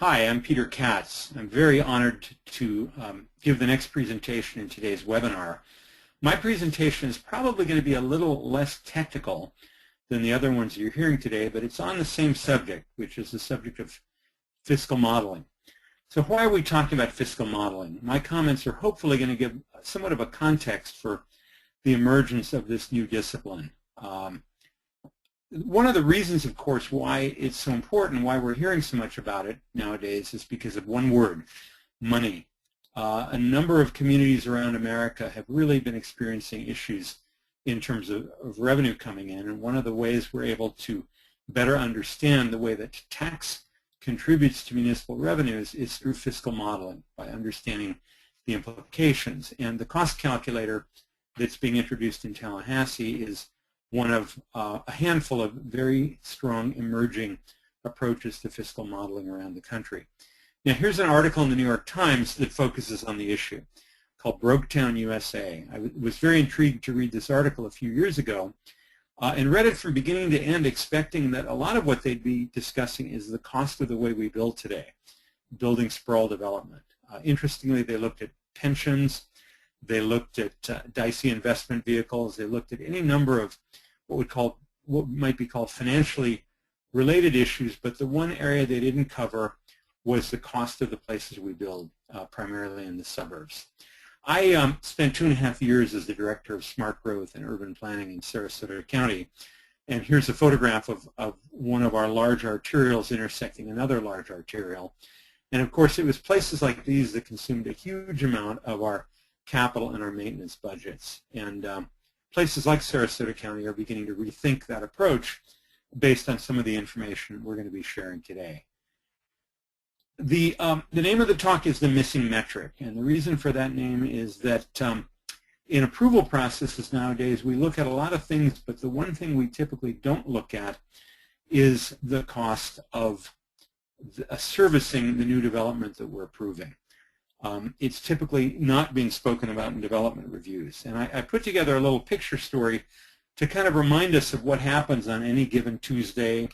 Hi, I'm Peter Katz. I'm very honored to give the next presentation in today's webinar. My presentation is probably going to be a little less technical than the other ones you're hearing today, but it's on the same subject, which is the subject of fiscal modeling. So why are we talking about fiscal modeling? My comments are hopefully going to give somewhat of a context for the emergence of this new discipline. One of the reasons, of course, why it's so important, why we're hearing so much about it nowadays, is because of one word: money. A number of communities around America have really been experiencing issues in terms of revenue coming in, and one of the ways we're able to better understand the way that tax contributes to municipal revenues is through fiscal modeling, by understanding the implications. And the cost calculator that's being introduced in Tallahassee is one of a handful of very strong emerging approaches to fiscal modeling around the country. Now, here's an article in the New York Times that focuses on the issue called Broketown, USA. I was very intrigued to read this article a few years ago and read it from beginning to end, expecting that a lot of what they'd be discussing is the cost of the way we build today, building sprawl development. Interestingly, they looked at pensions, they looked at dicey investment vehicles, they looked at any number of what might be called financially related issues, but the one area they didn't cover was the cost of the places we build, primarily in the suburbs. I spent 2.5 years as the director of smart growth and urban planning in Sarasota County, and here's a photograph of one of our large arterials intersecting another large arterial. And of course, it was places like these that consumed a huge amount of our capital and our maintenance budgets. And places like Sarasota County are beginning to rethink that approach based on some of the information we're going to be sharing today. The name of the talk is The Missing Metric, and the reason for that name is that in approval processes nowadays we look at a lot of things, but the one thing we typically don't look at is the cost of servicing the new development that we're approving. It's typically not being spoken about in development reviews. And I put together a little picture story to kind of remind us of what happens on any given Tuesday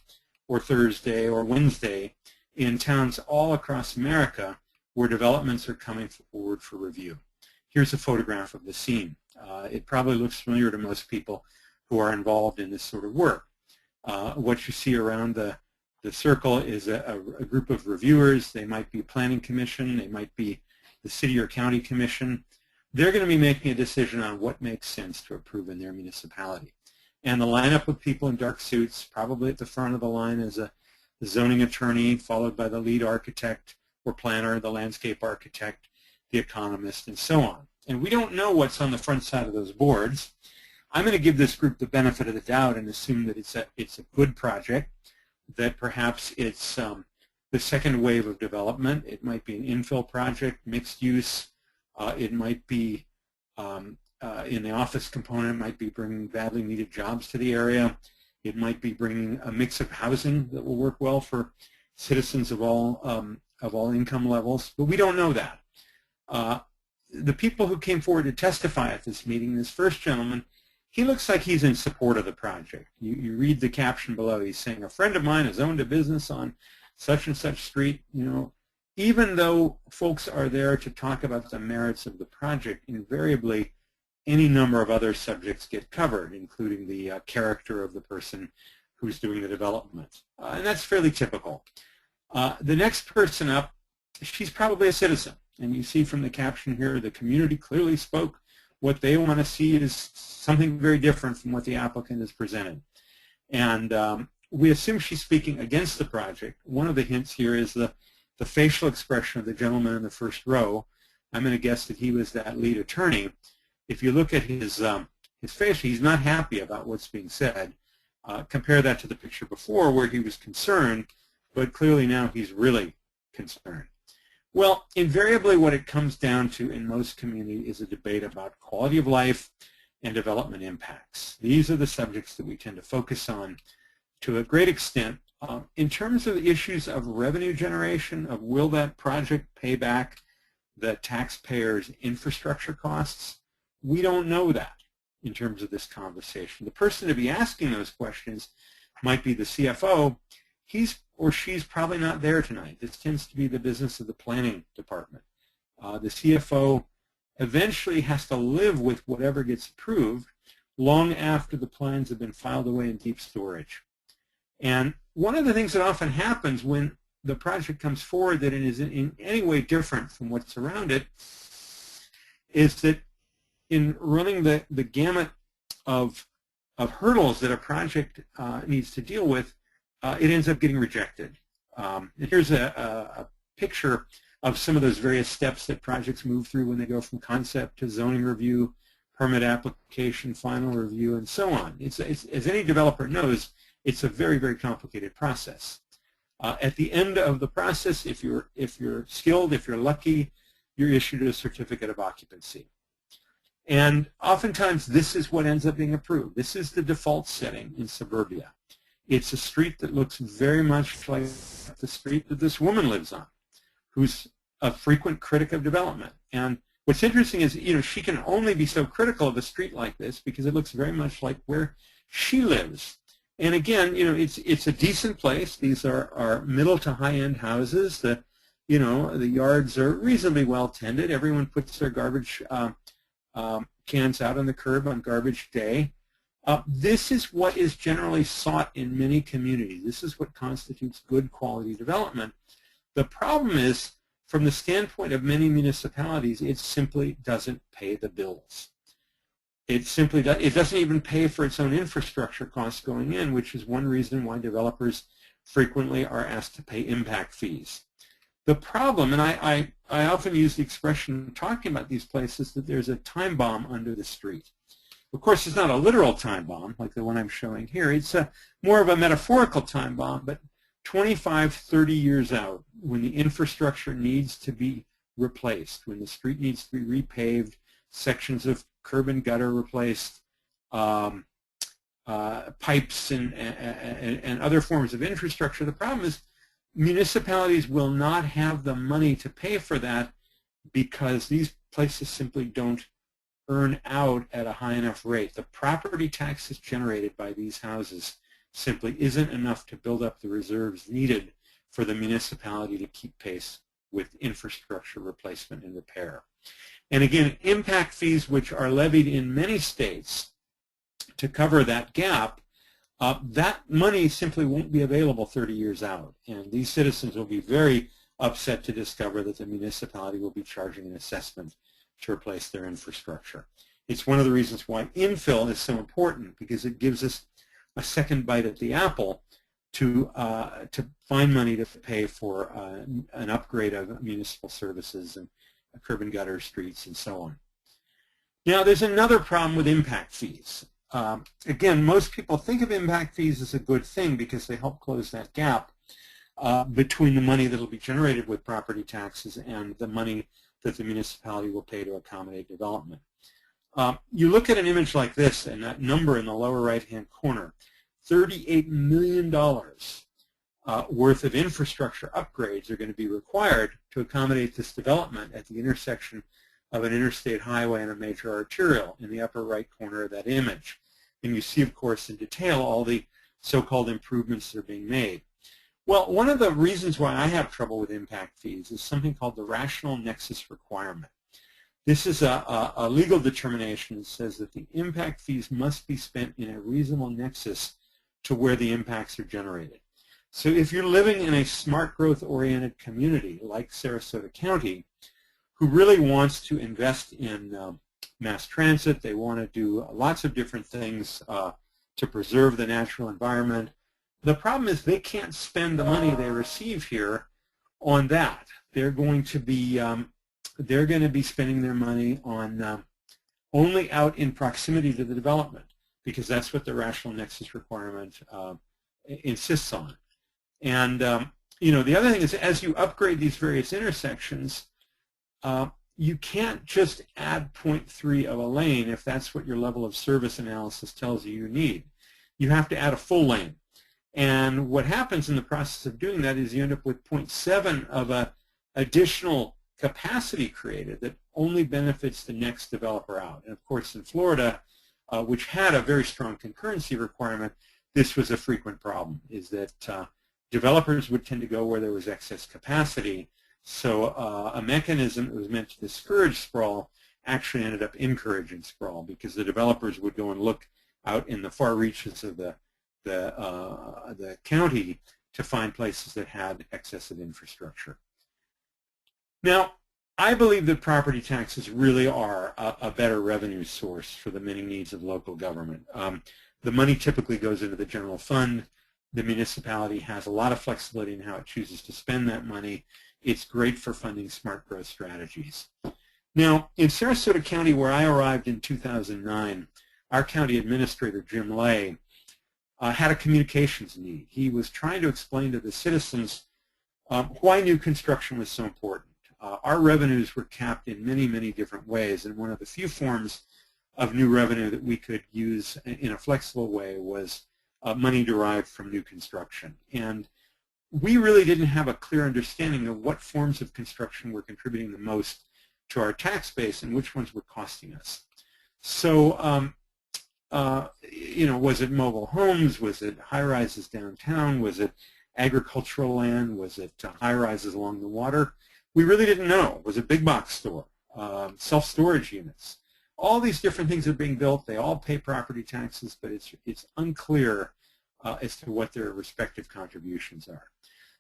or Thursday or Wednesday in towns all across America where developments are coming forward for review. Here's a photograph of the scene. It probably looks familiar to most people who are involved in this sort of work. What you see around the circle is a group of reviewers. They might be a planning commission, they might be the city or county commission. They're going to be making a decision on what makes sense to approve in their municipality. And the lineup of people in dark suits, probably at the front of the line is the zoning attorney, followed by the lead architect or planner, the landscape architect, the economist, and so on. And we don't know what's on the front side of those boards. I'm going to give this group the benefit of the doubt and assume that it's a good project, that perhaps it's the second wave of development. It might be an infill project, mixed use. It might be, in the office component, it might be bringing badly needed jobs to the area. It might be bringing a mix of housing that will work well for citizens of all income levels, but we don't know that. The people who came forward to testify at this meeting, this first gentleman, he looks like he's in support of the project. You read the caption below. He's saying, "A friend of mine has owned a business on such and such street." You know, even though folks are there to talk about the merits of the project, invariably any number of other subjects get covered, including the character of the person who's doing the development. And that's fairly typical. The next person up, she's probably a citizen. And you see from the caption here, the community clearly spoke. What they want to see is something very different from what the applicant has presented. And we assume she's speaking against the project. One of the hints here is the facial expression of the gentleman in the first row. I'm going to guess that he was that lead attorney. If you look at his face, he's not happy about what's being said. Compare that to the picture before where he was concerned, but clearly now he's really concerned. Well, invariably what it comes down to in most communities is a debate about quality of life and development impacts. These are the subjects that we tend to focus on to a great extent. In terms of issues of revenue generation, of will that project pay back the taxpayers' infrastructure costs, we don't know that in terms of this conversation. The person to be asking those questions might be the CFO. he's or she's probably not there tonight. This tends to be the business of the planning department. The CFO eventually has to live with whatever gets approved long after the plans have been filed away in deep storage. And one of the things that often happens when the project comes forward that it is in any way different from what's around it is that in running the gamut of hurdles that a project needs to deal with, it ends up getting rejected. And here's a picture of some of those various steps that projects move through when they go from concept to zoning review, permit application, final review, and so on. It's as any developer knows, it's a very, very complicated process. At the end of the process, if you're skilled, if you're lucky, you're issued a certificate of occupancy. And oftentimes, this is what ends up being approved. This is the default setting in suburbia. It's a street that looks very much like the street that this woman lives on, who's a frequent critic of development. And what's interesting is, she can only be so critical of a street like this because it looks very much like where she lives. And again, it's a decent place. These are middle to high-end houses. The yards are reasonably well tended. Everyone puts their garbage cans out on the curb on garbage day. This is what is generally sought in many communities. This is what constitutes good quality development. The problem is, from the standpoint of many municipalities, it simply doesn't pay the bills. It doesn't even pay for its own infrastructure costs going in, which is one reason why developers frequently are asked to pay impact fees. The problem, and I often use the expression talking about these places, that there's a time bomb under the street. Of course, it's not a literal time bomb like the one I'm showing here. It's more of a metaphorical time bomb, but 25, 30 years out, when the infrastructure needs to be replaced, when the street needs to be repaved, sections of curb and gutter replaced, pipes and other forms of infrastructure. The problem is municipalities will not have the money to pay for that because these places simply don't earn out at a high enough rate. The property taxes generated by these houses simply isn't enough to build up the reserves needed for the municipality to keep pace with infrastructure replacement and repair. And again, impact fees, which are levied in many states to cover that gap, that money simply won't be available 30 years out. And these citizens will be very upset to discover that the municipality will be charging an assessment to replace their infrastructure. It's one of the reasons why infill is so important, because it gives us a second bite at the apple to find money to pay for an upgrade of municipal services and curb and gutter streets and so on. Now, there's another problem with impact fees. Again, most people think of impact fees as a good thing because they help close that gap between the money that will be generated with property taxes and the money that the municipality will pay to accommodate development. You look at an image like this, and that number in the lower right-hand corner, $38 million worth of infrastructure upgrades are going to be required to accommodate this development at the intersection of an interstate highway and a major arterial in the upper right corner of that image. And you see, of course, in detail all the so-called improvements that are being made. Well, one of the reasons why I have trouble with impact fees is something called the rational nexus requirement. This is a legal determination that says that the impact fees must be spent in a reasonable nexus to where the impacts are generated. So if you're living in a smart growth-oriented community like Sarasota County, who really wants to invest in mass transit, they want to do lots of different things to preserve the natural environment, the problem is they can't spend the money they receive here on that. They're going to be spending their money on only out in proximity to the development, because that's what the rational nexus requirement insists on. And the other thing is, as you upgrade these various intersections, you can't just add 0.3 of a lane if that's what your level of service analysis tells you you need. You have to add a full lane. And what happens in the process of doing that is you end up with 0.7 of a additional capacity created that only benefits the next developer out. And of course, in Florida, which had a very strong concurrency requirement, this was a frequent problem, is that developers would tend to go where there was excess capacity. So a mechanism that was meant to discourage sprawl actually ended up encouraging sprawl, because the developers would go and look out in the far reaches of the county to find places that had excessive infrastructure. Now, I believe that property taxes really are a better revenue source for the many needs of local government. The money typically goes into the general fund. The municipality has a lot of flexibility in how it chooses to spend that money. It's great for funding smart growth strategies. Now, in Sarasota County, where I arrived in 2009, our county administrator, Jim Lay, had a communications need. He was trying to explain to the citizens why new construction was so important. Our revenues were capped in many, many different ways, and one of the few forms of new revenue that we could use in a flexible way was money derived from new construction. And we really didn't have a clear understanding of what forms of construction were contributing the most to our tax base and which ones were costing us. So, was it mobile homes? Was it high-rises downtown? Was it agricultural land? Was it high-rises along the water? We really didn't know. Was it big box store? Self-storage units? All these different things are being built. They all pay property taxes, but it's unclear as to what their respective contributions are.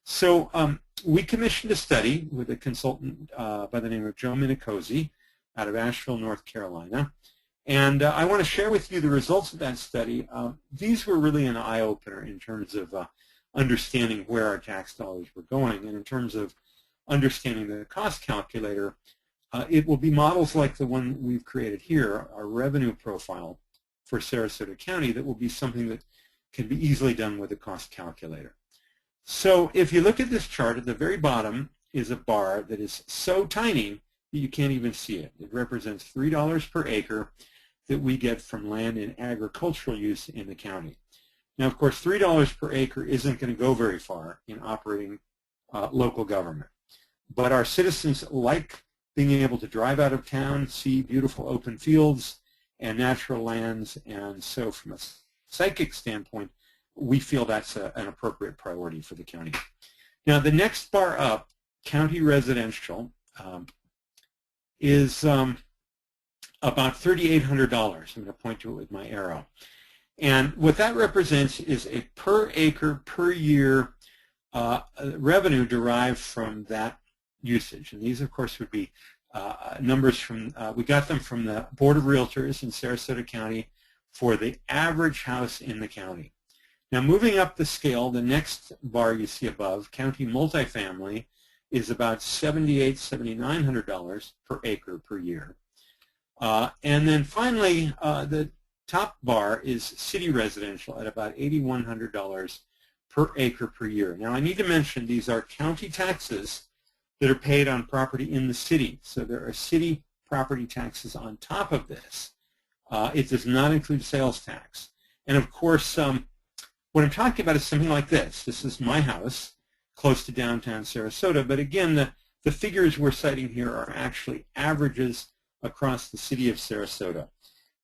So we commissioned a study with a consultant by the name of Joe Minicozy out of Asheville, North Carolina. And I want to share with you the results of that study. These were really an eye-opener in terms of understanding where our tax dollars were going, and in terms of understanding the cost calculator. It will be models like the one we've created here, our revenue profile for Sarasota County, that will be something that can be easily done with a cost calculator. So if you look at this chart, at the very bottom is a bar that is so tiny that you can't even see it. It represents $3 per acre that we get from land in agricultural use in the county. Now, of course, $3 per acre isn't going to go very far in operating local government. But our citizens like being able to drive out of town, see beautiful open fields and natural lands, and so from a psychic standpoint, we feel that's an appropriate priority for the county. Now, the next bar up, county residential, is about $3,800. I'm going to point to it with my arrow. And what that represents is a per acre, per year revenue derived from that usage. And these, of course, would be numbers from, we got them from the Board of Realtors in Sarasota County for the average house in the county. Now, moving up the scale, the next bar you see above, county multifamily, is about $7,800, $7,900 per acre per year. And then finally, the top bar is city residential at about $8,100 per acre per year. Now, I need to mention these are county taxes that are paid on property in the city. So there are city property taxes on top of this. It does not include sales tax. And of course, what I'm talking about is something like this. This is my house close to downtown Sarasota, but again, the figures we're citing here are actually averages across the city of Sarasota.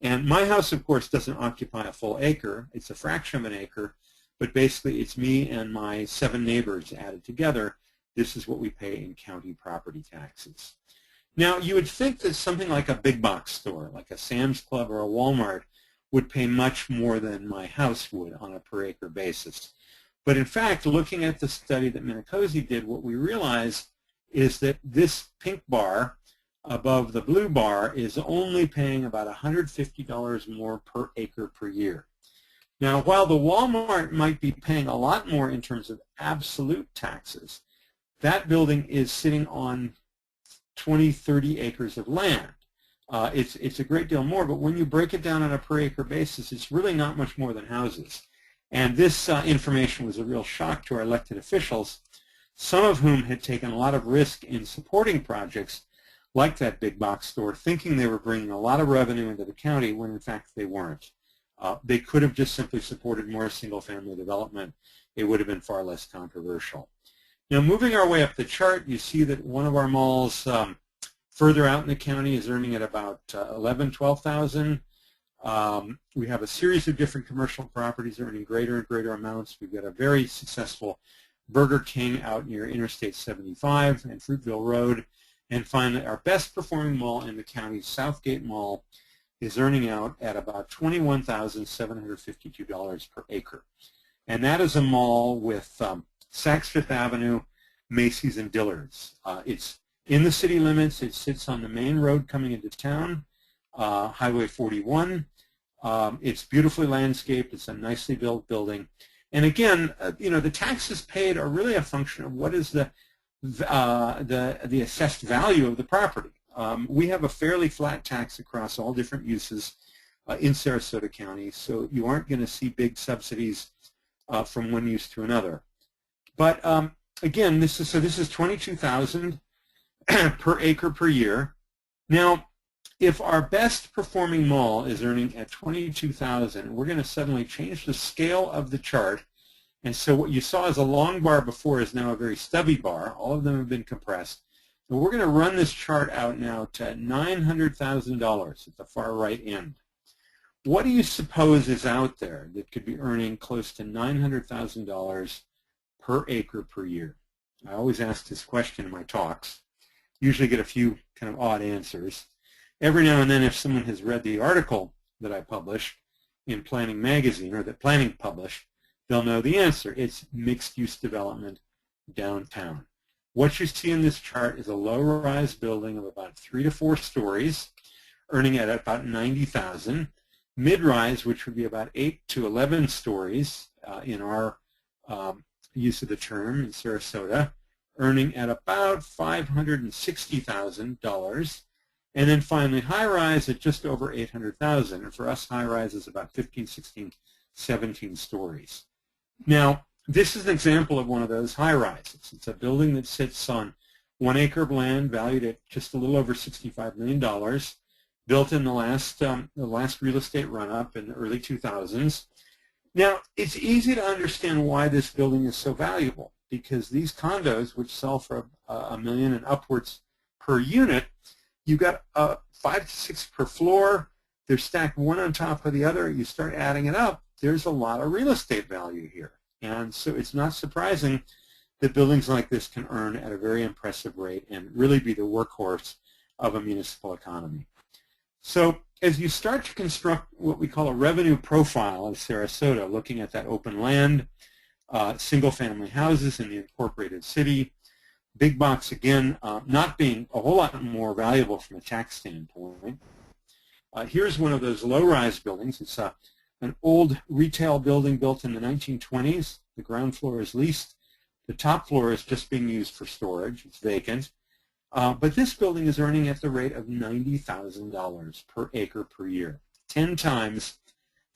And my house, of course, doesn't occupy a full acre. It's a fraction of an acre, but basically it's me and my 7 neighbors added together. This is what we pay in county property taxes. Now, you would think that something like a big box store, like a Sam's Club or a Walmart, would pay much more than my house would on a per acre basis. But in fact, looking at the study that Minicozy did, what we realized is that this pink bar above the blue bar is only paying about $150 more per acre per year. Now, while the Walmart might be paying a lot more in terms of absolute taxes, that building is sitting on 20, 30 acres of land. It's a great deal more, but when you break it down on a per acre basis, it's really not much more than houses. And this information was a real shock to our elected officials, some of whom had taken a lot of risk in supporting projects like that big box store, thinking they were bringing a lot of revenue into the county when in fact they weren't. They could have just simply supported more single-family development. It would have been far less controversial. Now, moving our way up the chart, you see that one of our malls further out in the county is earning at about $11,000, $12,000. We have a series of different commercial properties earning greater and greater amounts. We've got a very successful Burger King out near Interstate 75 and Fruitville Road. And finally, our best performing mall in the county, Southgate Mall, is earning out at about $21,752 per acre. And that is a mall with Saks Fifth Avenue, Macy's, and Dillard's. It's in the city limits. It sits on the main road coming into town, Highway 41. It's beautifully landscaped. It's a nicely built building. And again, the taxes paid are really a function of what is the assessed value of the property. We have a fairly flat tax across all different uses in Sarasota County, so you aren't going to see big subsidies from one use to another. But again, this is $22,000 per acre per year. Now, if our best performing mall is earning at $22,000, we're going to suddenly change the scale of the chart. And so what you saw as a long bar before is now a very stubby bar. All of them have been compressed. And we're going to run this chart out now to $900,000 at the far right end. What do you suppose is out there that could be earning close to $900,000 per acre per year? I always ask this question in my talks. Usually get a few kind of odd answers. Every now and then, if someone has read the article that I published in Planning Magazine, or that Planning published, they'll know the answer. It's mixed-use development downtown. What you see in this chart is a low-rise building of about 3 to 4 stories, earning at about $90,000. Mid-rise, which would be about 8 to 11 stories in our use of the term in Sarasota, earning at about $560,000. And then finally, high-rise at just over $800,000. And for us, high-rise is about 15, 16, 17 stories. Now, this is an example of one of those high-rises. It's a building that sits on 1 acre of land valued at just a little over $65 million, built in the last real estate run-up in the early 2000s. Now, it's easy to understand why this building is so valuable, because these condos, which sell for $1 million and upwards per unit, you've got 5 to 6 per floor. They're stacked one on top of the other. You start adding it up, there's a lot of real estate value here. And so it's not surprising that buildings like this can earn at a very impressive rate and really be the workhorse of a municipal economy. So as you start to construct what we call a revenue profile of Sarasota, looking at that open land, single-family houses in the incorporated city, big box, again, not being a whole lot more valuable from a tax standpoint. Here's one of those low-rise buildings. It's an old retail building built in the 1920s. The ground floor is leased. The top floor is just being used for storage. It's vacant. But this building is earning at the rate of $90,000 per acre per year, 10 times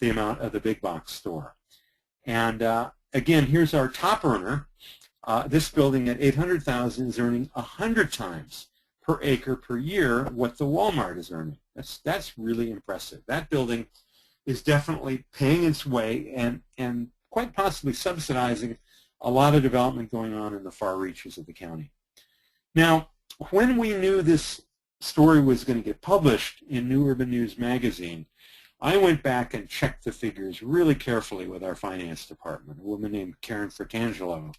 the amount of the big box store. And again, here's our top earner. This building at $800,000 is earning 100 times per acre per year what the Walmart is earning. That's really impressive. That building is definitely paying its way and quite possibly subsidizing a lot of development going on in the far reaches of the county. Now, when we knew this story was going to get published in New Urban News magazine, I went back and checked the figures really carefully with our finance department. A woman named Karen Fratangelo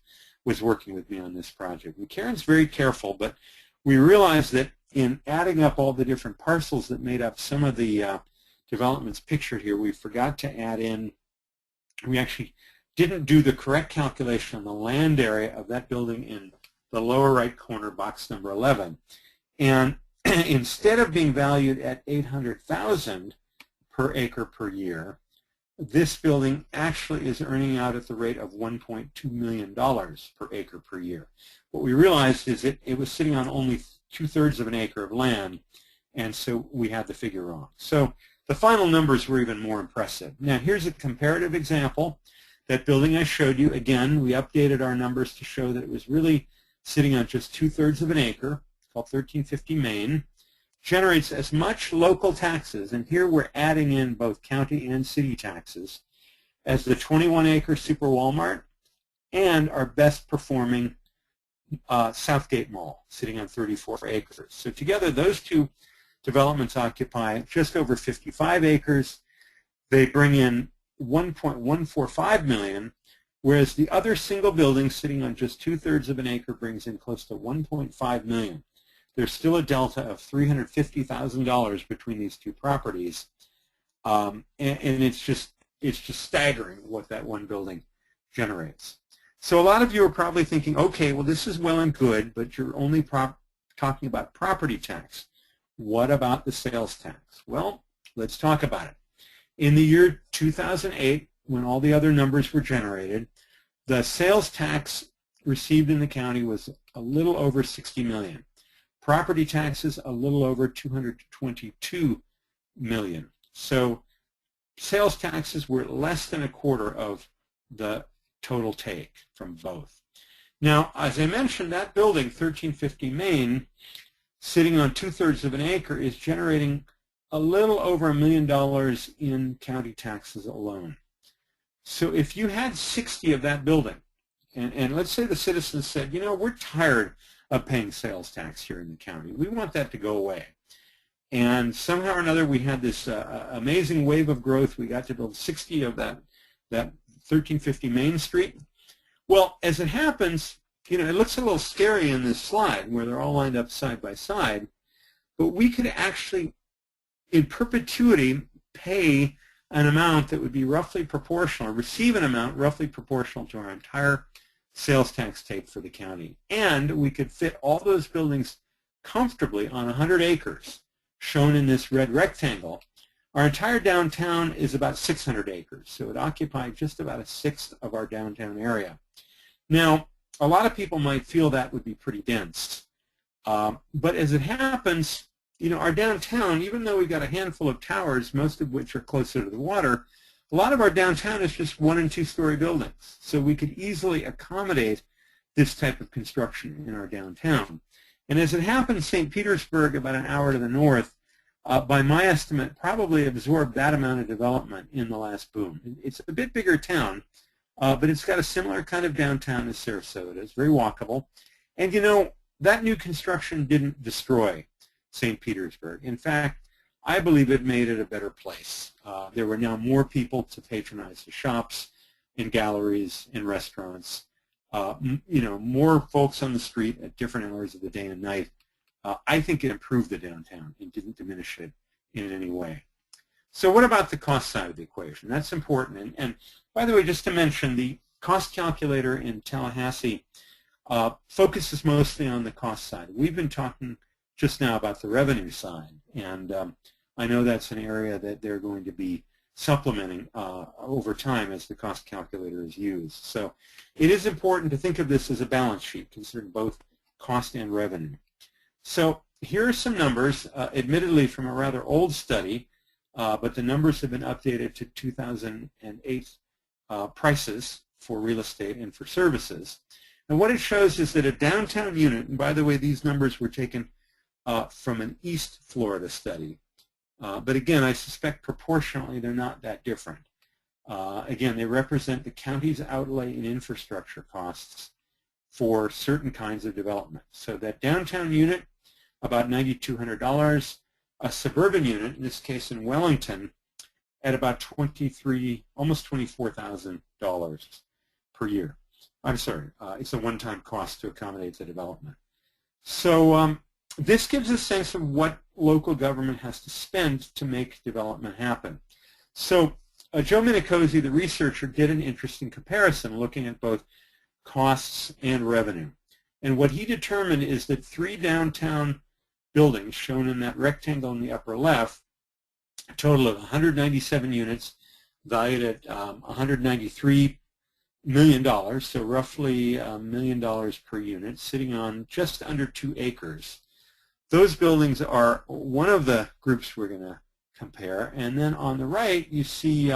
was working with me on this project. And Karen's very careful, but we realized that in adding up all the different parcels that made up some of the developments pictured here, we forgot to add in, we actually didn't do the correct calculation on the land area of that building in the lower right corner, box number 11. And instead of being valued at $800,000 per acre per year, this building actually is earning out at the rate of $1.2 million per acre per year. What we realized is that it was sitting on only 2/3 of an acre of land, and so we had the figure wrong. So the final numbers were even more impressive. Now here's a comparative example. That building I showed you, again, we updated our numbers to show that it was really sitting on just 2/3 of an acre, called 1350 Main, generates as much local taxes, and here we're adding in both county and city taxes, as the 21-acre Super Walmart and our best performing Southgate Mall, sitting on 34 acres. So together, those two developments occupy just over 55 acres. They bring in $1.145 million, whereas the other single building sitting on just 2/3 of an acre brings in close to $1.5 million. There's still a delta of $350,000 between these two properties, and it's just staggering what that one building generates. So a lot of you are probably thinking, okay, well, this is well and good, but you're only talking about property tax. What about the sales tax? Well, let's talk about it. In the year 2008, when all the other numbers were generated, the sales tax received in the county was a little over $60 million. Property taxes a little over $222 million. So sales taxes were less than a quarter of the total take from both. Now, as I mentioned, that building, 1350 Main, sitting on 2/3 of an acre, is generating a little over $1 million in county taxes alone. So if you had 60 of that building, and let's say the citizens said, you know, we're tired of paying sales tax here in the county. We want that to go away. And somehow or another, we had this amazing wave of growth. We got to build 60 of that 1350 Main Street. Well, as it happens, you know, it looks a little scary in this slide where they're all lined up side by side, but we could actually, in perpetuity, pay an amount that would be roughly proportional, receive an amount roughly proportional to our entire sales tax take for the county. And we could fit all those buildings comfortably on 100 acres, shown in this red rectangle. Our entire downtown is about 600 acres, so it occupied just about 1/6 of our downtown area. Now, a lot of people might feel that would be pretty dense, but as it happens, you know, our downtown, even though we've got a handful of towers, most of which are closer to the water, a lot of our downtown is just 1- and 2-story buildings. So we could easily accommodate this type of construction in our downtown. And as it happens, St. Petersburg, about an hour to the north, by my estimate, probably absorbed that amount of development in the last boom. It's a bit bigger town, but it's got a similar kind of downtown as Sarasota. It's very walkable. And, you know, that new construction didn't destroy St. Petersburg. In fact, I believe it made it a better place. There were now more people to patronize the shops and galleries and restaurants. You know, more folks on the street at different hours of the day and night. I think it improved the downtown. It didn't diminish it in any way. So what about the cost side of the equation? That's important. And by the way, just to mention, the cost calculator in Tallahassee focuses mostly on the cost side. We've been talking just now about the revenue side, and I know that's an area that they're going to be supplementing over time as the cost calculator is used. So it is important to think of this as a balance sheet, considering both cost and revenue. So here are some numbers, admittedly from a rather old study, but the numbers have been updated to 2008 prices for real estate and for services. And what it shows is that a downtown unit, and by the way, these numbers were taken from an East Florida study. But again, I suspect proportionally they're not that different. Again, they represent the county's outlay in infrastructure costs for certain kinds of development. So that downtown unit, about $9,200. A suburban unit, in this case in Wellington, at about almost $24,000 per year. I'm sorry, it's a one-time cost to accommodate the development. So this gives a sense of what local government has to spend to make development happen. So Joe Minicosi, the researcher, did an interesting comparison looking at both costs and revenue. And what he determined is that 3 downtown buildings, shown in that rectangle in the upper left, a total of 197 units, valued at $193 million, so roughly $1 million per unit, sitting on just under 2 acres. Those buildings are one of the groups we're going to compare. And then on the right, you see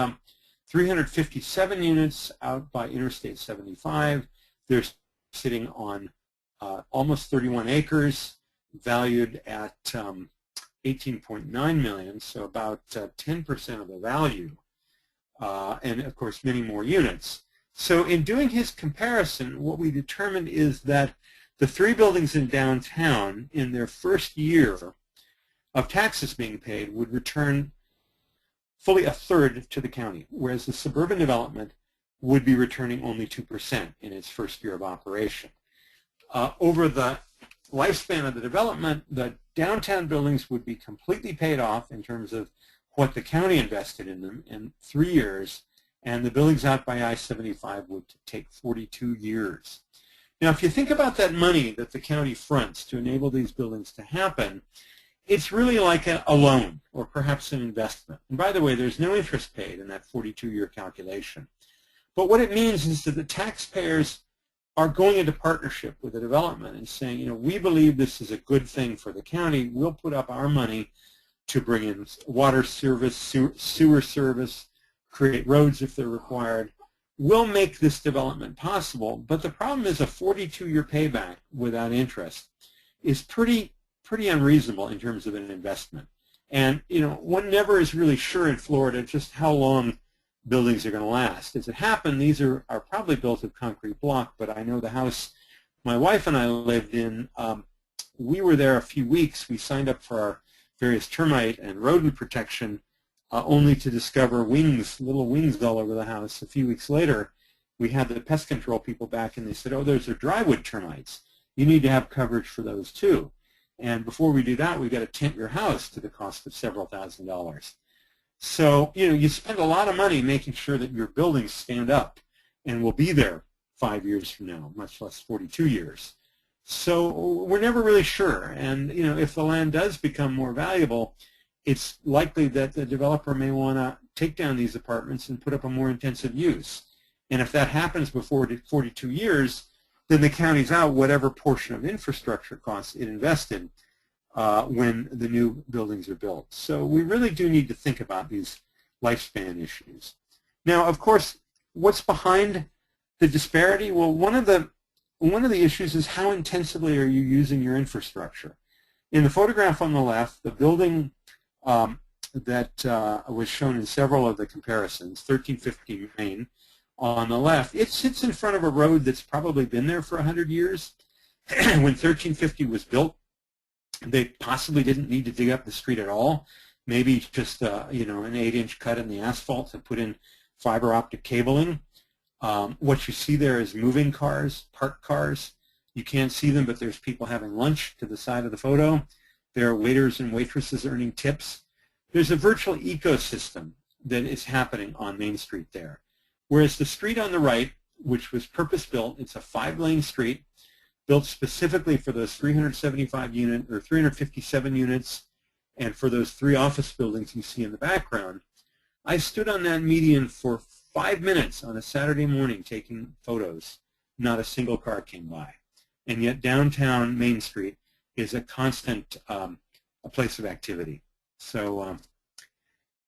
357 units out by Interstate 75. They're sitting on almost 31 acres, valued at $18.9 million, so about 10% of the value, and of course many more units. So in doing his comparison, what we determined is that the 3 buildings in downtown, in their first year of taxes being paid, would return fully 1/3 to the county, whereas the suburban development would be returning only 2% in its first year of operation. Over the lifespan of the development, the downtown buildings would be completely paid off in terms of what the county invested in them in 3 years, and the buildings out by I-75 would take 42 years. Now, if you think about that money that the county fronts to enable these buildings to happen, it's really like a loan or perhaps an investment. And by the way, there's no interest paid in that 42-year calculation. But what it means is that the taxpayers are going into partnership with the development and saying, you know, we believe this is a good thing for the county. We'll put up our money to bring in water service, sewer service, create roads if they're required. We'll make this development possible. But the problem is a 42-year payback without interest is pretty unreasonable in terms of an investment. And, you know, one never is really sure in Florida just how long buildings are going to last. As it happened, these are probably built of concrete block, but I know the house my wife and I lived in, we were there a few weeks. We signed up for our various termite and rodent protection only to discover wings, little wings all over the house. A few weeks later, we had the pest control people back and they said, oh, those are drywood termites. You need to have coverage for those too. And before we do that, we've got to tent your house to the cost of several $1,000s. So, you know, you spend a lot of money making sure that your buildings stand up and will be there 5 years from now, much less 42 years. So we're never really sure. And, you know, if the land does become more valuable, it's likely that the developer may want to take down these apartments and put up a more intensive use. And if that happens before 42 years, then the county's out whatever portion of infrastructure costs it invested when the new buildings are built. So we really do need to think about these lifespan issues. Now, of course, what's behind the disparity? Well, one of the issues is how intensively are you using your infrastructure. In the photograph on the left, the building that was shown in several of the comparisons, 1350 Main, on the left, it sits in front of a road that's probably been there for 100 years. When 1350 was built, they possibly didn't need to dig up the street at all. Maybe just you know, an 8-inch cut in the asphalt to put in fiber optic cabling. What you see there is moving cars, parked cars. You can't see them, but there's people having lunch to the side of the photo. There are waiters and waitresses earning tips. There's a virtual ecosystem that is happening on Main Street there. Whereas the street on the right, which was purpose-built, it's a 5-lane street built specifically for those 375 unit or 357 units and for those 3 office buildings you see in the background. I stood on that median for 5 minutes on a Saturday morning taking photos. Not a single car came by. And yet downtown Main Street is a constant a place of activity. So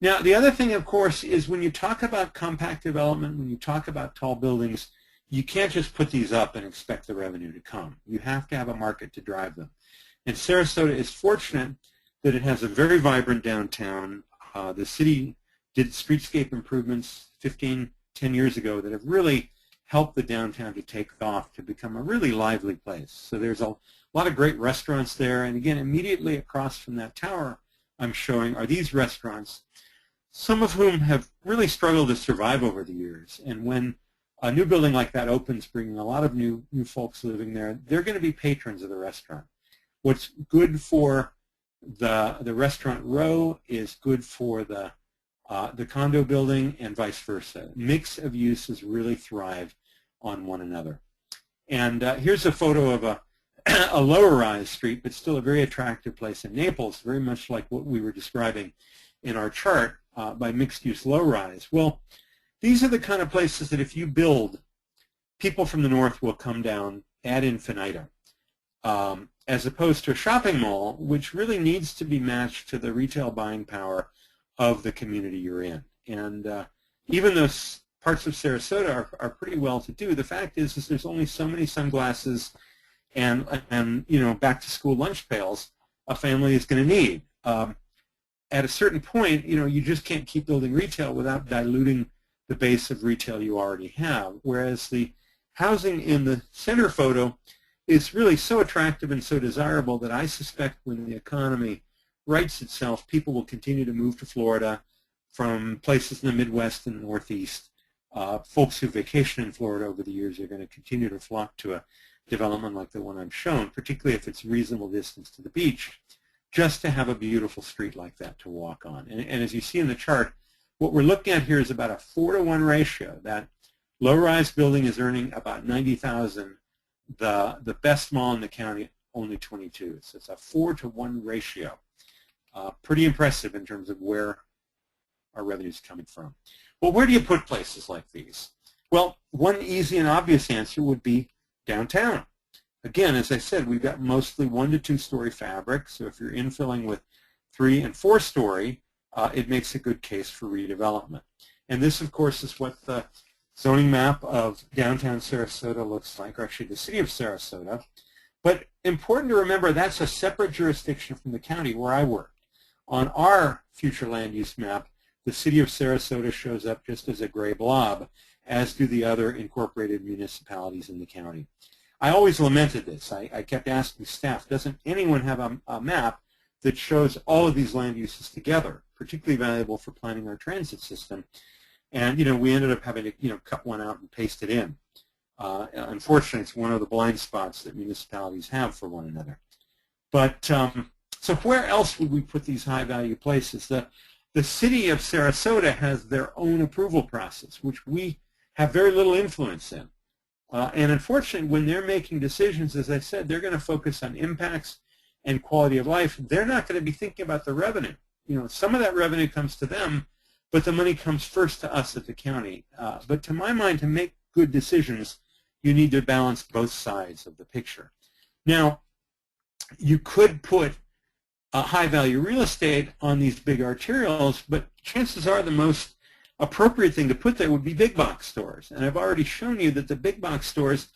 now the other thing, of course, is when you talk about compact development, when you talk about tall buildings, you can't just put these up and expect the revenue to come. You have to have a market to drive them. And Sarasota is fortunate that it has a very vibrant downtown. The city did streetscape improvements 10 years ago that have really helped the downtown to take off to become a really lively place. So there's a lot of great restaurants there. And again, immediately across from that tower I'm showing are these restaurants, some of whom have really struggled to survive over the years. And when a new building like that opens, bringing a lot of new folks living there, they're going to be patrons of the restaurant. What's good for the restaurant row is good for the condo building and vice versa. Mix of uses really thrive on one another. And here's a photo of a lower-rise street, but still a very attractive place in Naples, very much like what we were describing in our chart by mixed-use low-rise. Well, these are the kind of places that if you build, people from the north will come down ad infinitum, as opposed to a shopping mall, which really needs to be matched to the retail buying power of the community you're in. And even though parts of Sarasota are pretty well-to-do, the fact is there's only so many sunglasses and you know, back-to-school lunch pails a family is going to need. At a certain point, you know, you just can't keep building retail without diluting the base of retail you already have, whereas the housing in the center photo is really so attractive and so desirable that I suspect when the economy rights itself, people will continue to move to Florida from places in the Midwest and Northeast folks who vacation in Florida over the years are going to continue to flock to a development like the one I've shown, particularly if it's reasonable distance to the beach, just to have a beautiful street like that to walk on. And as you see in the chart, what we're looking at here is about a 4-to-1 ratio. That low-rise building is earning about $90,000. The best mall in the county, only 22. So it's a 4-to-1 ratio. Pretty impressive in terms of where our revenue is coming from. Well, where do you put places like these? Well, one easy and obvious answer would be downtown. Again, as I said, we've got mostly 1- to 2-story fabric, so if you're infilling with 3- and 4-story, it makes a good case for redevelopment. And this, of course, is what the zoning map of downtown Sarasota looks like, or actually the city of Sarasota. But important to remember, that's a separate jurisdiction from the county where I work. On our future land use map, the city of Sarasota shows up just as a gray blob, as do the other incorporated municipalities in the county. I always lamented this. I kept asking staff, doesn't anyone have a map that shows all of these land uses together, particularly valuable for planning our transit system? And, we ended up having to, cut one out and paste it in. Unfortunately, it's one of the blind spots that municipalities have for one another. But so where else would we put these high-value places? The city of Sarasota has their own approval process, which we have very little influence in. And unfortunately, when they're making decisions, as I said, they're going to focus on impacts and quality of life. They're not going to be thinking about the revenue. Some of that revenue comes to them, but the money comes first to us at the county. But to my mind, to make good decisions, you need to balance both sides of the picture. Now, you could put high-value real estate on these big arterials, but chances are the most appropriate thing to put there would be big box stores. And I've already shown you that the big box stores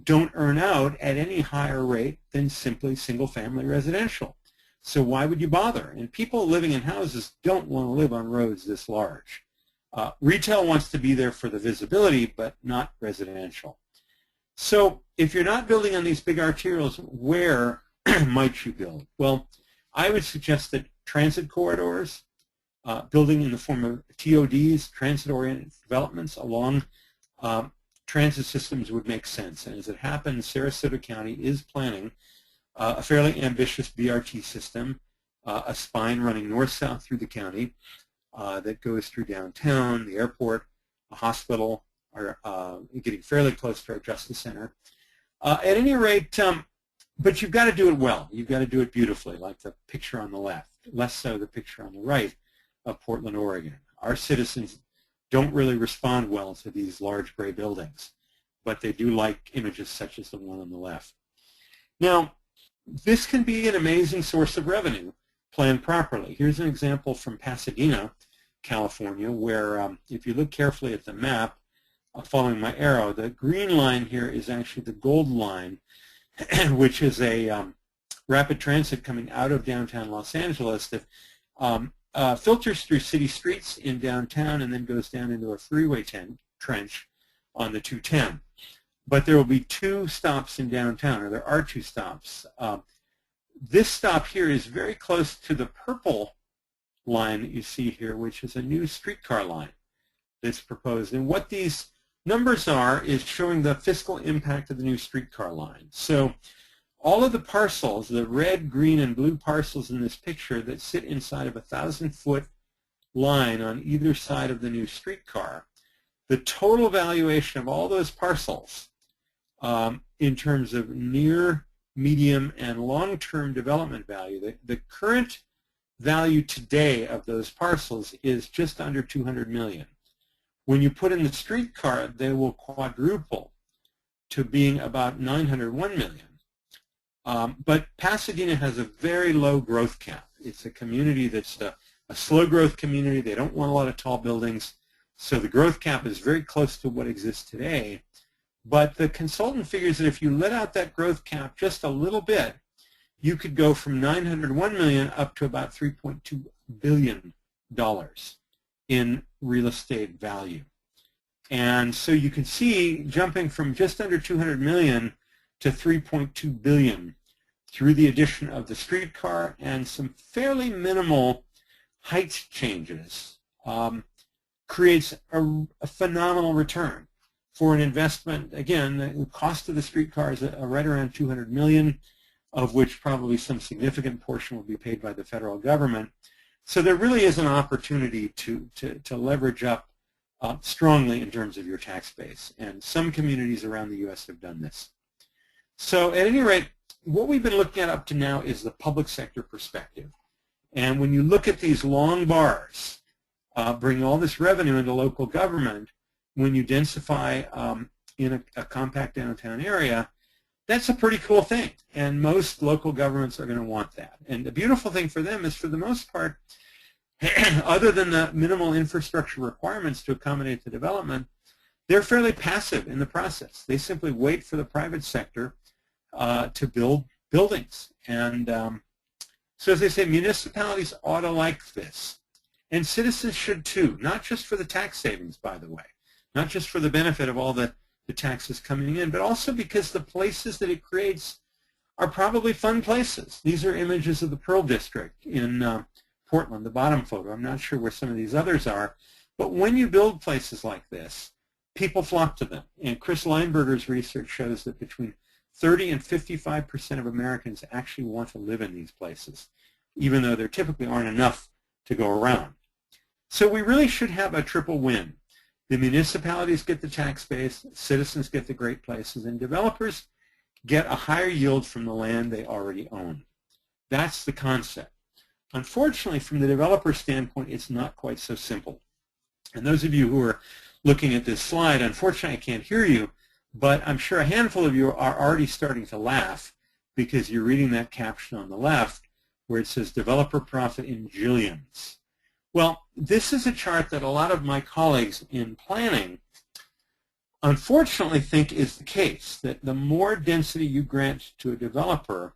don't earn out at any higher rate than simply single-family residential. So why would you bother? And people living in houses don't want to live on roads this large. Retail wants to be there for the visibility, but not residential. So if you're not building on these big arterials, where might you build? Well, I would suggest that transit corridors, building in the form of TODs, transit-oriented developments along transit systems would make sense. And as it happens, Sarasota County is planning a fairly ambitious BRT system, a spine running north-south through the county that goes through downtown, the airport, a hospital, or getting fairly close to our Justice Center. At any rate, but you've got to do it well. You've got to do it beautifully, like the picture on the left, less so the picture on the right of Portland, Oregon. Our citizens don't really respond well to these large gray buildings, but they do like images such as the one on the left. Now, this can be an amazing source of revenue planned properly. Here's an example from Pasadena, California, where if you look carefully at the map, following my arrow, the green line here is actually the gold line, which is a rapid transit coming out of downtown Los Angeles that filters through city streets in downtown and then goes down into a freeway trench on the 210. But there will be 2 stops in downtown, or there are 2 stops. This stop here is very close to the purple line that you see here, which is a new streetcar line that's proposed. And what these numbers are is showing the fiscal impact of the new streetcar line. So all of the parcels, the red, green, and blue parcels in this picture that sit inside of a 1,000-foot line on either side of the new streetcar, the total valuation of all those parcels in terms of near, medium, and long-term development value, the current value today of those parcels is just under $200 million. When you put in the streetcar, they will quadruple to being about $901 million. But Pasadena has a very low growth cap. It's a community that's a slow growth community. They don't want a lot of tall buildings. So the growth cap is very close to what exists today. But the consultant figures that if you let out that growth cap just a little bit, you could go from $901 million up to about $3.2 billion in real estate value. And so you can see jumping from just under $200 million to $3.2 billion through the addition of the streetcar and some fairly minimal height changes creates a phenomenal return for an investment. Again, the cost of the streetcar is right around $200 million, of which probably some significant portion will be paid by the federal government. So there really is an opportunity to leverage up strongly in terms of your tax base, and some communities around the U.S. have done this. So at any rate, what we've been looking at up to now is the public sector perspective. And when you look at these long bars, bring all this revenue into local government, when you densify in a compact downtown area, that's a pretty cool thing. And most local governments are going to want that. And the beautiful thing for them is, for the most part, other than the minimal infrastructure requirements to accommodate the development, they're fairly passive in the process. They simply wait for the private sector to build buildings. And so as they say, municipalities ought to like this. And citizens should too, not just for the tax savings, by the way, not just for the benefit of all the taxes coming in, but also because the places that it creates are probably fun places. These are images of the Pearl District in Portland, the bottom photo. I'm not sure where some of these others are. But when you build places like this, people flock to them. And Chris Lineberger's research shows that between 30 and 55% of Americans actually want to live in these places, even though there typically aren't enough to go around. So we really should have a triple win. The municipalities get the tax base, citizens get the great places, and developers get a higher yield from the land they already own. That's the concept. Unfortunately, from the developer standpoint, it's not quite so simple. And those of you who are looking at this slide, unfortunately I can't hear you, but I'm sure a handful of you are already starting to laugh because you're reading that caption on the left where it says developer profit in jillions. Well, this is a chart that a lot of my colleagues in planning unfortunately think is the case, that the more density you grant to a developer,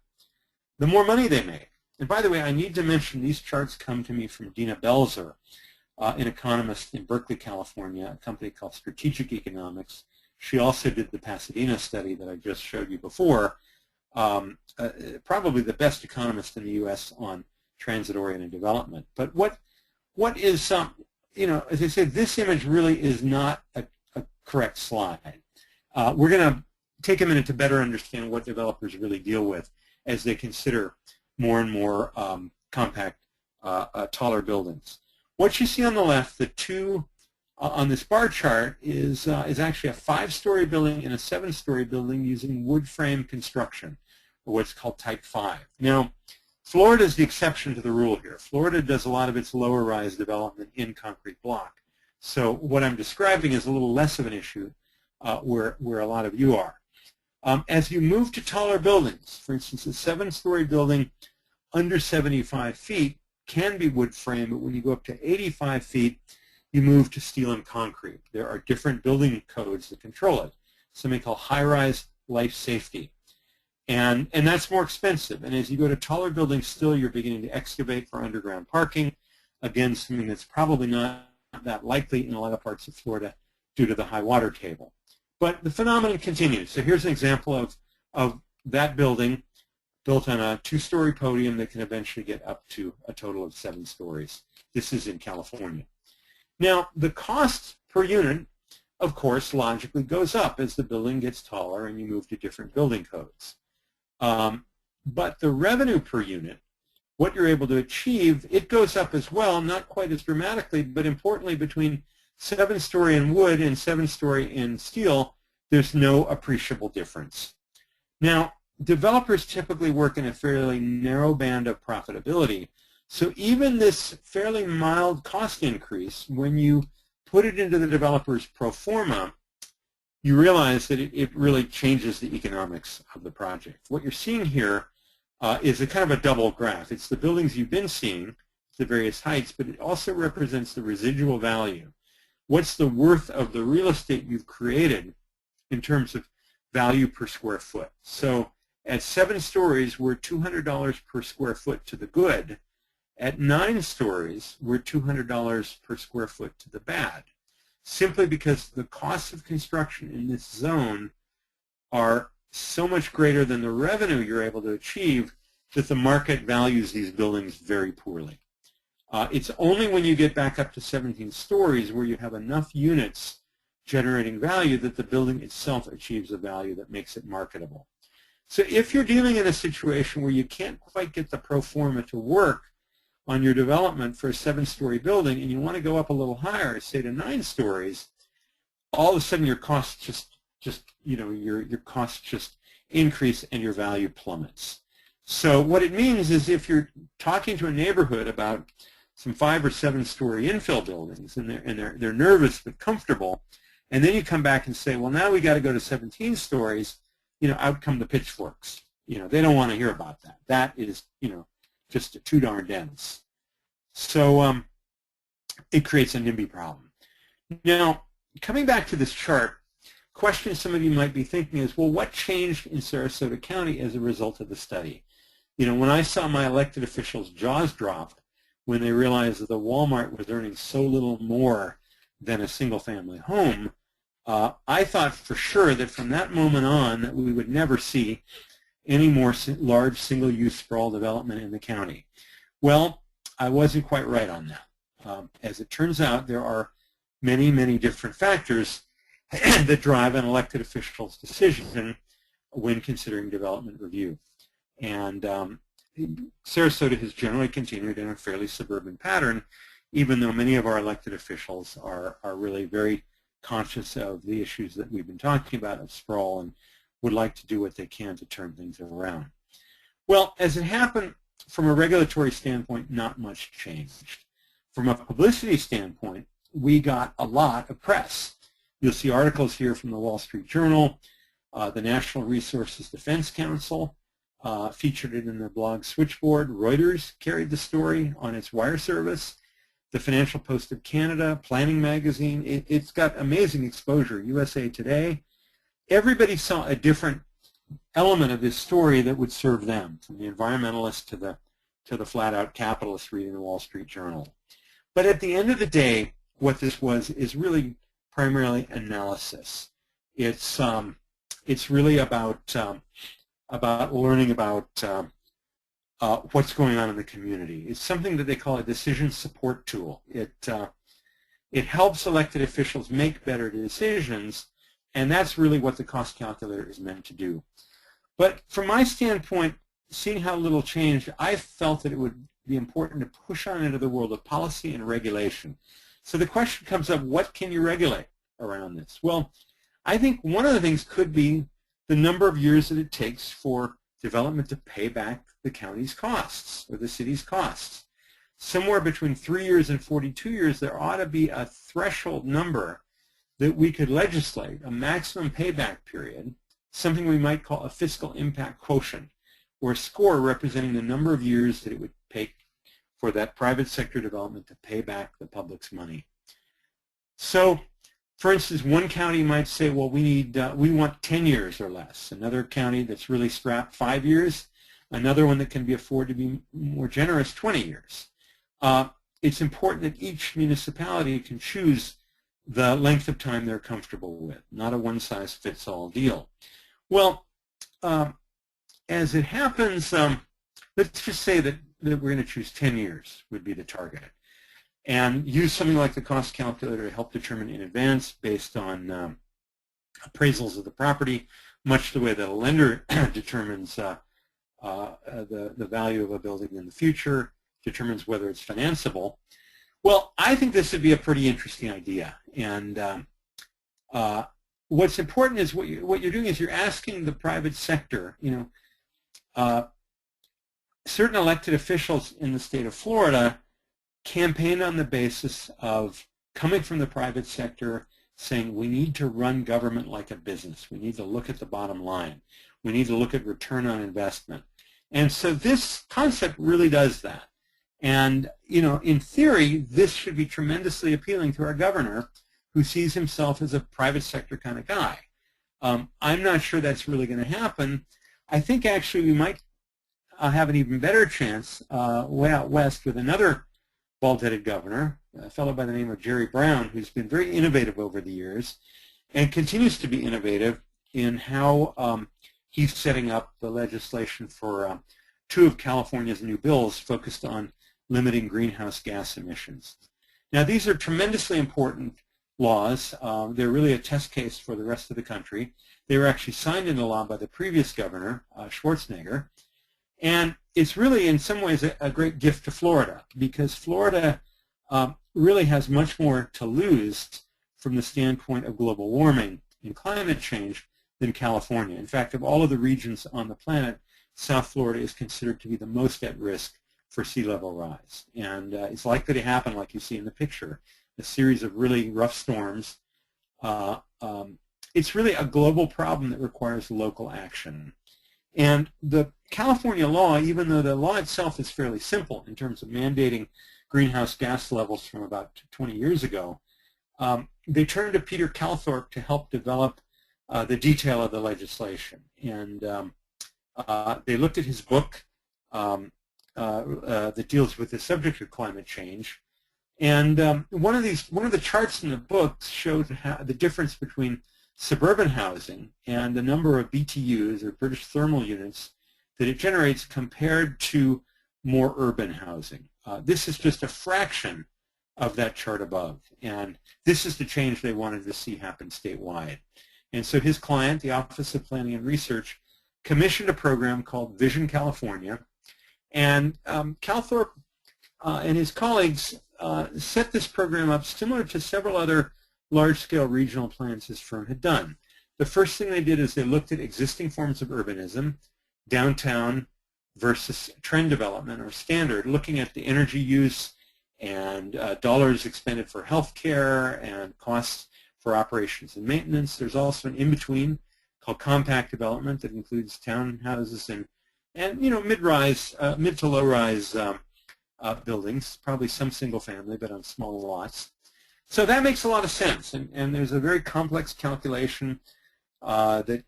the more money they make. And by the way, I need to mention these charts come to me from Dina Belzer, an economist in Berkeley, California, a company called Strategic Economics. She also did the Pasadena study that I just showed you before, probably the best economist in the U.S. on transit-oriented development. But what is, as I said, this image really is not a correct slide. We're going to take a minute to better understand what developers really deal with as they consider more and more compact, taller buildings. What you see on the left, the two on this bar chart, is actually a 5-story building and a 7-story building using wood frame construction, or what's called Type 5. Now, Florida is the exception to the rule here. Florida does a lot of its lower-rise development in concrete block. So what I'm describing is a little less of an issue where a lot of you are. As you move to taller buildings, for instance, a 7-story building under 75 feet can be wood frame, but when you go up to 85 feet, you move to steel and concrete. There are different building codes that control it, something called high-rise life safety. And that's more expensive. And as you go to taller buildings still, you're beginning to excavate for underground parking. Again, something that's probably not that likely in a lot of parts of Florida due to the high water table. But the phenomenon continues. So here's an example of that building built on a 2-story podium that can eventually get up to a total of 7 stories. This is in California. Now, the cost per unit, of course, logically goes up as the building gets taller and you move to different building codes. But the revenue per unit, what you're able to achieve, it goes up as well, not quite as dramatically, but importantly, between 7-story in wood and 7-story in steel, there's no appreciable difference. Now, developers typically work in a fairly narrow band of profitability, so even this fairly mild cost increase, when you put it into the developer's pro forma, you realize that it really changes the economics of the project. What you're seeing here is a kind of a double graph. It's the buildings you've been seeing, the various heights, but it also represents the residual value. What's the worth of the real estate you've created in terms of value per square foot? So at 7 stories, we're $200 per square foot to the good. At 9 stories, we're $200 per square foot to the bad, simply because the costs of construction in this zone are so much greater than the revenue you're able to achieve that the market values these buildings very poorly. It's only when you get back up to 17 stories where you have enough units generating value that the building itself achieves a value that makes it marketable. So if you're dealing in a situation where you can't quite get the pro forma to work on your development for a 7-story building and you want to go up a little higher, say to 9 stories, all of a sudden your costs your costs just increase and your value plummets. So what it means is if you're talking to a neighborhood about some 5- or 7-story infill buildings and they're nervous but comfortable, and then you come back and say, well, now we got to go to 17 stories, out come the pitchforks. They don't want to hear about that. That is, just too darn dense. So it creates a NIMBY problem. Now, coming back to this chart, question some of you might be thinking is, well, what changed in Sarasota County as a result of the study? When I saw my elected officials' jaws drop when they realized that the Walmart was earning so little more than a single-family home, I thought for sure that from that moment on that we would never see any more large single-use sprawl development in the county. Well, I wasn't quite right on that. As it turns out, there are many, many different factors that drive an elected official's decision when considering development review. And Sarasota has generally continued in a fairly suburban pattern, even though many of our elected officials are really very conscious of the issues that we've been talking about of sprawl and would like to do what they can to turn things around. Well, as it happened, from a regulatory standpoint, not much changed. From a publicity standpoint, we got a lot of press. You'll see articles here from the Wall Street Journal, the National Resources Defense Council featured it in their blog Switchboard. Reuters carried the story on its wire service. The Financial Post of Canada, Planning Magazine, it's got amazing exposure. USA Today. Everybody saw a different element of this story that would serve them, from the environmentalists to the flat-out capitalists reading the Wall Street Journal. But at the end of the day, what this was is really primarily analysis. It's really about learning about what's going on in the community. It's something that they call a decision support tool. It helps elected officials make better decisions, and that's really what the cost calculator is meant to do. But from my standpoint, seeing how little changed, I felt that it would be important to push on into the world of policy and regulation. So the question comes up, what can you regulate around this? Well, I think one of the things could be the number of years that it takes for development to pay back the county's costs or the city's costs. Somewhere between 3 years and 42 years, there ought to be a threshold number that we could legislate, a maximum payback period, something we might call a fiscal impact quotient, or a score representing the number of years that it would take for that private sector development to pay back the public's money. So, for instance, one county might say, well, we want 10 years or less. Another county that's really strapped, 5 years. Another one that can be afforded to be more generous, 20 years. It's important that each municipality can choose the length of time they're comfortable with, not a one-size-fits-all deal. Well, as it happens, let's just say that we're going to choose 10 years would be the target, and use something like the cost calculator to help determine in advance based on appraisals of the property, much the way that a lender determines the value of a building in the future, determines whether it's financeable. Well, I think this would be a pretty interesting idea. And what's important is what you're doing is you're asking the private sector, certain elected officials in the state of Florida campaigned on the basis of coming from the private sector saying we need to run government like a business. We need to look at the bottom line. We need to look at return on investment. And so this concept really does that. And, in theory, this should be tremendously appealing to our governor, who sees himself as a private sector kind of guy. I'm not sure that's really going to happen. I think actually we might have an even better chance way out west with another bald-headed governor, a fellow by the name of Jerry Brown, who's been very innovative over the years and continues to be innovative in how he's setting up the legislation for two of California's new bills focused on limiting greenhouse gas emissions. Now, these are tremendously important laws. They're really a test case for the rest of the country. They were actually signed into law by the previous governor, Schwarzenegger. And it's really, in some ways, a great gift to Florida, because Florida really has much more to lose from the standpoint of global warming and climate change than California. In fact, of all of the regions on the planet, South Florida is considered to be the most at risk for sea level rise. And it's likely to happen, like you see in the picture, a series of really rough storms. It's really a global problem that requires local action. And the California law, even though the law itself is fairly simple in terms of mandating greenhouse gas levels from about 20 years ago, they turned to Peter Calthorpe to help develop the detail of the legislation. And they looked at his book that deals with the subject of climate change. And one of the charts in the book showed the difference between suburban housing and the number of BTUs, or British thermal units, that it generates compared to more urban housing. This is just a fraction of that chart above. And this is the change they wanted to see happen statewide. And so his client, the Office of Planning and Research, commissioned a program called Vision California. And Calthorpe and his colleagues set this program up similar to several other large-scale regional plans his firm had done. The first thing they did is they looked at existing forms of urbanism, downtown versus trend development or standard, looking at the energy use and dollars expended for health care and costs for operations and maintenance. There's also an in-between called compact development that includes townhouses and mid-rise, mid to low-rise buildings, probably some single-family, but on small lots. So that makes a lot of sense, and there's a very complex calculation that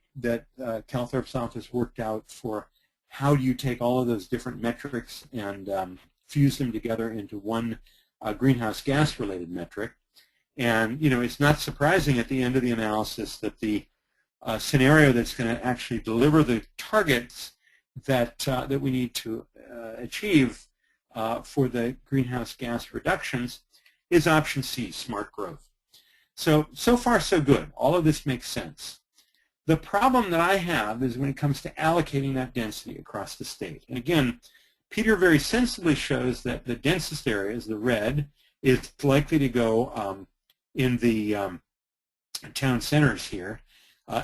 Calthorpe's office worked out for how do you take all of those different metrics and fuse them together into one greenhouse gas-related metric. And it's not surprising at the end of the analysis that the scenario that's going to actually deliver the targets that we need to achieve for the greenhouse gas reductions is option C, smart growth. So far so good. All of this makes sense. The problem that I have is when it comes to allocating that density across the state. And again, Peter very sensibly shows that the densest areas, the red, is likely to go in the town centers here,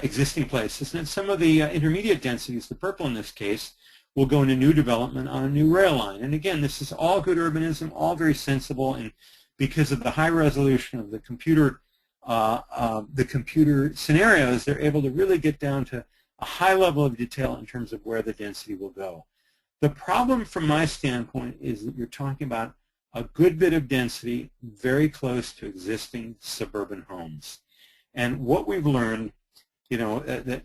existing places. And some of the intermediate densities, the purple in this case, will go into new development on a new rail line. And again, this is all good urbanism, all very sensible, and because of the high resolution of the computer scenarios, they're able to really get down to a high level of detail in terms of where the density will go. The problem from my standpoint is that you're talking about a good bit of density very close to existing suburban homes. And what we've learned, that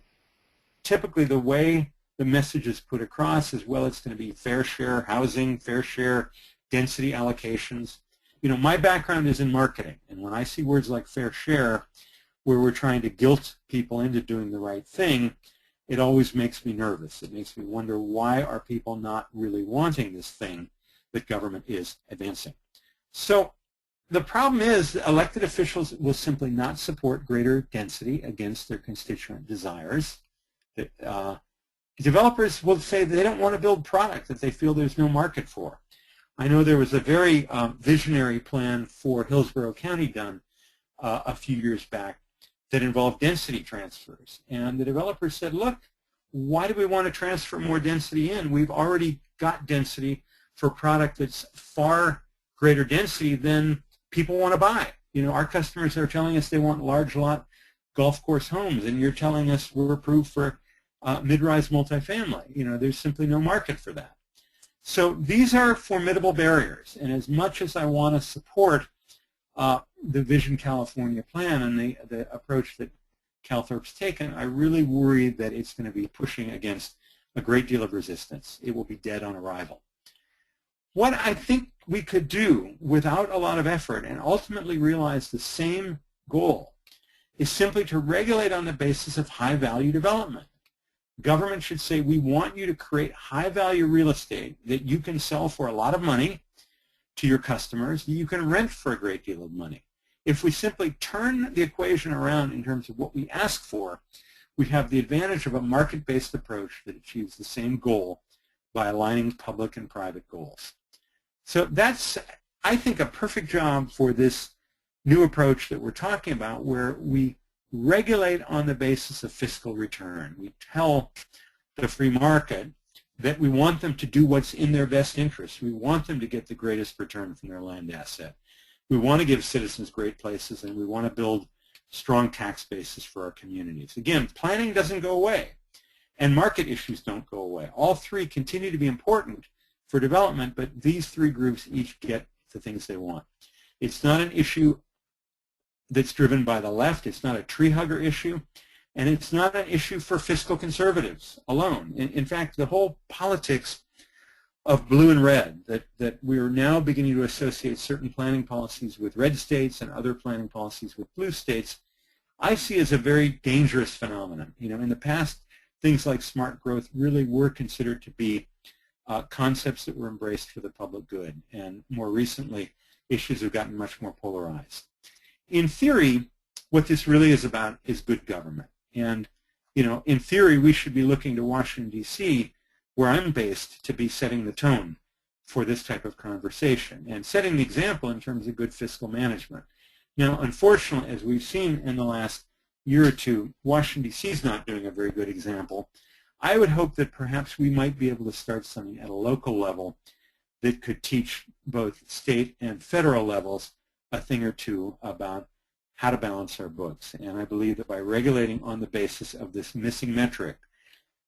typically the way the message is put across is, well, it's going to be fair share housing, fair share density allocations. My background is in marketing, and when I see words like fair share, where we're trying to guilt people into doing the right thing, it always makes me nervous. It makes me wonder, why are people not really wanting this thing that government is advancing? So the problem is that elected officials will simply not support greater density against their constituent desires. Developers will say they don't want to build product that they feel there's no market for. I know there was a very visionary plan for Hillsborough County done a few years back that involved density transfers. And the developers said, look, why do we want to transfer more density in? We've already got density for a product that's far greater density than people want to buy. Our customers are telling us they want large lot golf course homes, and you're telling us we're approved for mid-rise multifamily. There's simply no market for that. So these are formidable barriers, and as much as I want to support the Vision California plan and the approach that Calthorpe's taken, I really worry that it's going to be pushing against a great deal of resistance. It will be dead on arrival. What I think we could do without a lot of effort and ultimately realize the same goal is simply to regulate on the basis of high-value development. Government should say, we want you to create high-value real estate that you can sell for a lot of money, to your customers, you can rent for a great deal of money. If we simply turn the equation around in terms of what we ask for, we have the advantage of a market-based approach that achieves the same goal by aligning public and private goals. So that's, I think, a perfect job for this new approach that we're talking about, where we regulate on the basis of fiscal return. We tell the free market that we want them to do what's in their best interest. We want them to get the greatest return from their land asset. We want to give citizens great places, and we want to build strong tax bases for our communities. Again, planning doesn't go away, and market issues don't go away. All three continue to be important for development, but these three groups each get the things they want. It's not an issue that's driven by the left. It's not a tree hugger issue, and it's not an issue for fiscal conservatives alone. In fact, the whole politics of blue and red, that we're now beginning to associate certain planning policies with red states and other planning policies with blue states, I see as a very dangerous phenomenon. You know, in the past, things like smart growth really were considered to be concepts that were embraced for the public good, and more recently, issues have gotten much more polarized. In theory, what this really is about is good government. And, you know, in theory, we should be looking to Washington, D.C., where I'm based, to be setting the tone for this type of conversation and setting the example in terms of good fiscal management. Now, unfortunately, as we've seen in the last year or two, Washington, D.C. is not doing a very good example. I would hope that perhaps we might be able to start something at a local level that could teach both state and federal levels a thing or two about how to balance our books. And I believe that by regulating on the basis of this missing metric,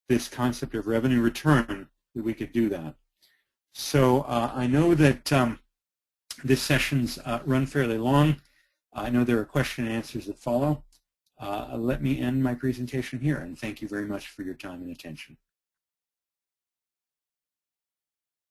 this concept of revenue return, that we could do that. So I know that this session's run fairly long. I know there are question and answers that follow. Let me end my presentation here, and thank you very much for your time and attention.